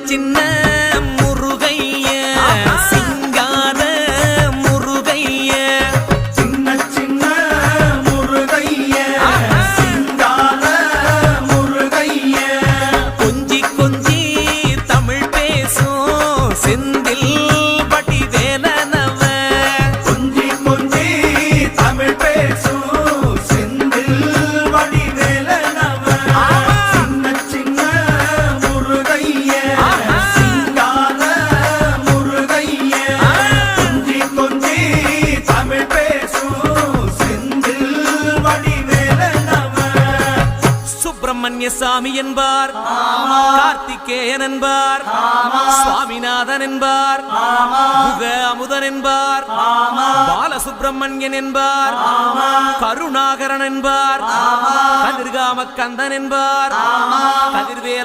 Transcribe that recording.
சின்ன முருகைய சிங்கார முருகைய சின்ன சின்ன முருகைய சிங்கார முருகைய கொஞ்சி கொஞ்சி தமிழ் பேசும் செந்தில் வடிவேலனவ கொஞ்சி கொஞ்சி தமிழ் பேசும் செந்தில் வடிவேலனவ சின்ன சின்ன முருகைய சிங்கார முருகைய கொஞ்சி கொஞ்சி தமிழ் பேசும் செந்தில் வடிவேலனவ சுப்பிரமணிய சாமி என்பார், கார்த்திகேயன் என்பார், சுவாமிநாதன் என்பார், முக அமுதன் என்பார், பாலசுப்பிரமணியன் என்பார், கருணாகரன் என்பார், கதிர்காம கந்தன் என்பார், கதிர்வேல